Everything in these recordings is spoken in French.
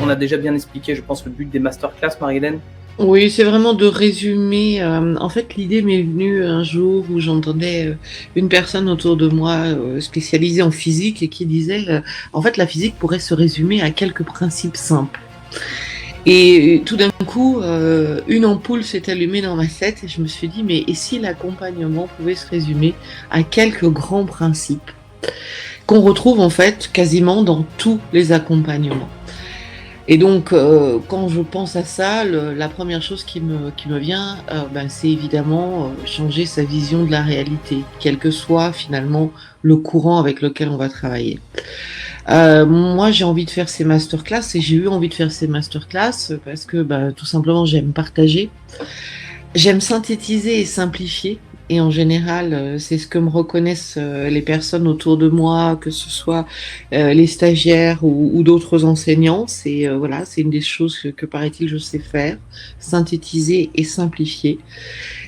on a déjà bien expliqué, je pense, le but des masterclass, Marie-Hélène. Oui, c'est vraiment de résumer. En fait, l'idée m'est venue un jour où j'entendais une personne autour de moi spécialisée en physique et qui disait, en fait, la physique pourrait se résumer à quelques principes simples. Et tout d'un coup, une ampoule s'est allumée dans ma tête et je me suis dit, mais et si l'accompagnement pouvait se résumer à quelques grands principes qu'on retrouve en fait quasiment dans tous les accompagnements. Et donc, quand je pense à ça, la première chose qui me vient, c'est évidemment changer sa vision de la réalité, quel que soit finalement le courant avec lequel on va travailler. Moi, j'ai envie de faire ces masterclass et j'ai eu envie de faire ces masterclass parce que tout simplement, j'aime partager. J'aime synthétiser et simplifier. Et en général, c'est ce que me reconnaissent les personnes autour de moi, que ce soit les stagiaires ou d'autres enseignants. C'est voilà, c'est une des choses que paraît-il je sais faire, synthétiser et simplifier.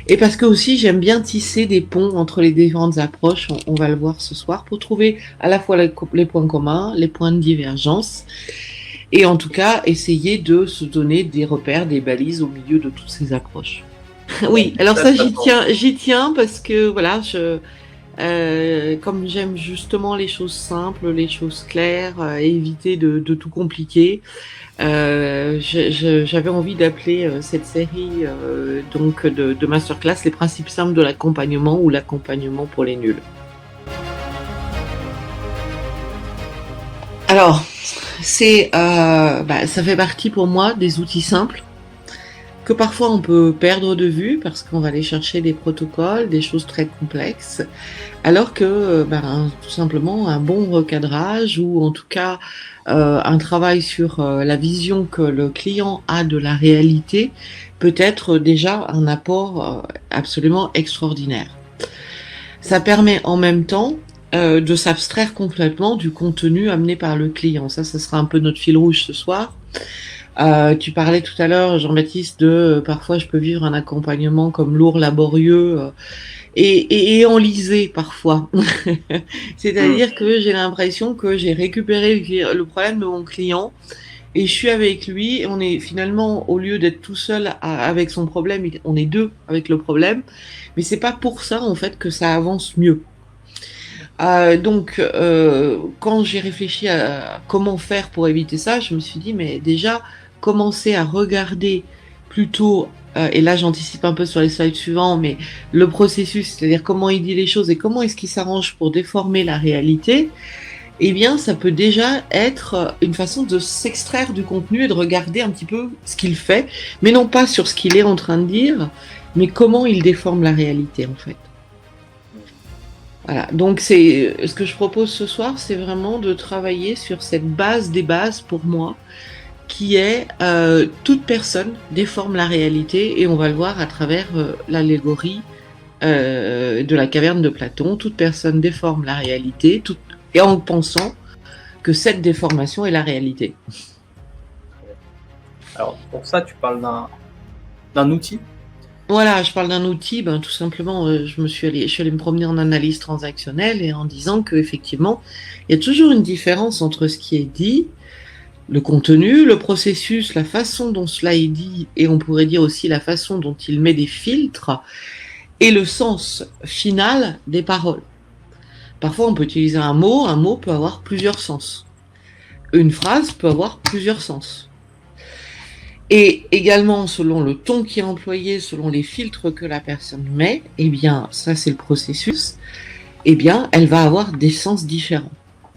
Et parce que aussi j'aime bien tisser des ponts entre les différentes approches. On va le voir ce soir pour trouver à la fois les points communs, les points de divergence. Et en tout cas, essayer de se donner des repères, des balises au milieu de toutes ces approches. Oui, alors ça j'y tiens parce que voilà, comme j'aime justement les choses simples, les choses claires, éviter de tout compliquer, j'avais envie d'appeler cette série donc de masterclass les principes simples de l'accompagnement ou l'accompagnement pour les nuls. Alors, ça fait partie pour moi des outils simples que parfois on peut perdre de vue parce qu'on va aller chercher des protocoles, des choses très complexes, alors que tout simplement un bon recadrage ou en tout cas un travail sur la vision que le client a de la réalité peut être déjà un apport absolument extraordinaire. Ça permet en même temps de s'abstraire complètement du contenu amené par le client. Ça sera un peu notre fil rouge ce soir. Tu parlais tout à l'heure, Jean-Baptiste, de parfois je peux vivre un accompagnement comme lourd, laborieux et enlisé parfois. C'est-à-dire que j'ai l'impression que j'ai récupéré le problème de mon client et je suis avec lui et on est finalement, au lieu d'être tout seul avec son problème, on est deux avec le problème. Mais c'est pas pour ça en fait que ça avance mieux. Donc, quand j'ai réfléchi à comment faire pour éviter ça, je me suis dit, mais déjà, commencer à regarder plutôt, et là j'anticipe un peu sur les slides suivants, mais le processus, c'est-à-dire comment il dit les choses et comment est-ce qu'il s'arrange pour déformer la réalité, eh bien, ça peut déjà être une façon de s'extraire du contenu et de regarder un petit peu ce qu'il fait, mais non pas sur ce qu'il est en train de dire, mais comment il déforme la réalité, en fait. Voilà, donc ce que je propose ce soir, c'est vraiment de travailler sur cette base des bases pour moi, qui est toute personne déforme la réalité, et on va le voir à travers l'allégorie de la caverne de Platon. Toute personne déforme la réalité, et en pensant que cette déformation est la réalité. Alors pour ça, tu parles d'un outil. Voilà, je parle d'un outil, tout simplement, je suis allée me promener en analyse transactionnelle et en disant qu'effectivement, il y a toujours une différence entre ce qui est dit, le contenu, le processus, la façon dont cela est dit, et on pourrait dire aussi la façon dont il met des filtres, et le sens final des paroles. Parfois, on peut utiliser un mot peut avoir plusieurs sens. Une phrase peut avoir plusieurs sens. Et également, selon le ton qui est employé, selon les filtres que la personne met, eh bien, ça c'est le processus, eh bien, elle va avoir des sens différents.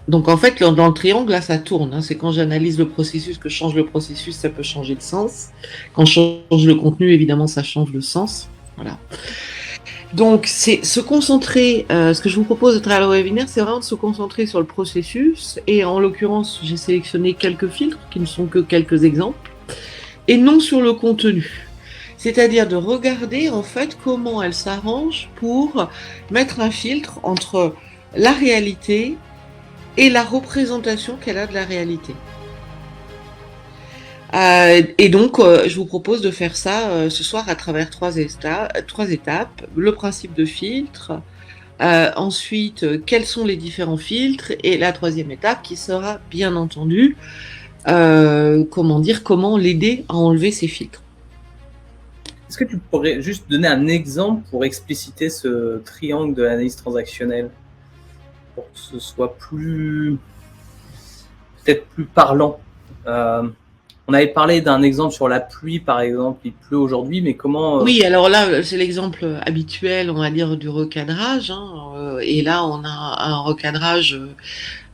Donc en fait, dans le triangle, là, ça tourne. C'est quand j'analyse le processus que je change le processus, ça peut changer le sens. Quand je change le contenu, évidemment, ça change le sens. Voilà. Donc, c'est se concentrer, ce que je vous propose à travers le webinaire, c'est vraiment de se concentrer sur le processus. Et en l'occurrence, j'ai sélectionné quelques filtres, qui ne sont que quelques exemples, et non sur le contenu. C'est-à-dire de regarder en fait comment elle s'arrange pour mettre un filtre entre la réalité et la représentation qu'elle a de la réalité. Et donc, je vous propose de faire ça ce soir à travers trois étapes. Le principe de filtre, ensuite, quels sont les différents filtres, et la troisième étape qui sera bien entendu comment dire, comment l'aider à enlever ses filtres. Est-ce que tu pourrais juste donner un exemple pour expliciter ce triangle de l'analyse transactionnelle pour que ce soit peut-être plus parlant? On avait parlé d'un exemple sur la pluie, par exemple. Il pleut aujourd'hui, mais comment... Oui, alors là, c'est l'exemple habituel, on va dire, du recadrage, hein. Et là, on a un recadrage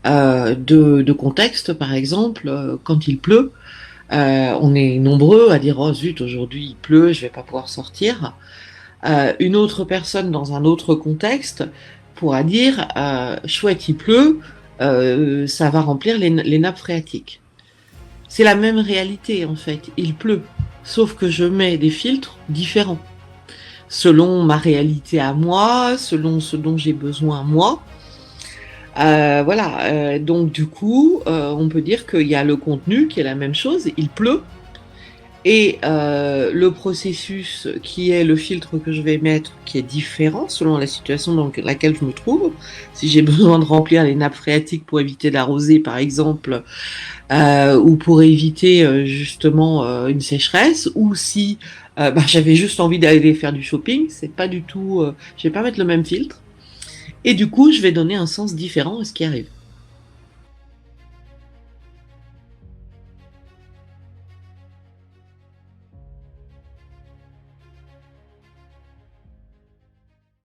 de contexte, par exemple, quand il pleut. On est nombreux à dire, oh zut, aujourd'hui il pleut, je vais pas pouvoir sortir. Une autre personne dans un autre contexte pourra dire, chouette, il pleut, ça va remplir les nappes phréatiques. C'est la même réalité en fait, il pleut, sauf que je mets des filtres différents, selon ma réalité à moi, selon ce dont j'ai besoin moi. Voilà, donc du coup, on peut dire qu'il y a le contenu qui est la même chose, il pleut, et le processus qui est le filtre que je vais mettre, qui est différent selon la situation dans laquelle je me trouve. Si j'ai besoin de remplir les nappes phréatiques pour éviter d'arroser, par exemple, ou pour éviter justement une sécheresse, ou si j'avais juste envie d'aller faire du shopping, c'est pas du tout, je vais pas mettre le même filtre. Et du coup, je vais donner un sens différent à ce qui arrive.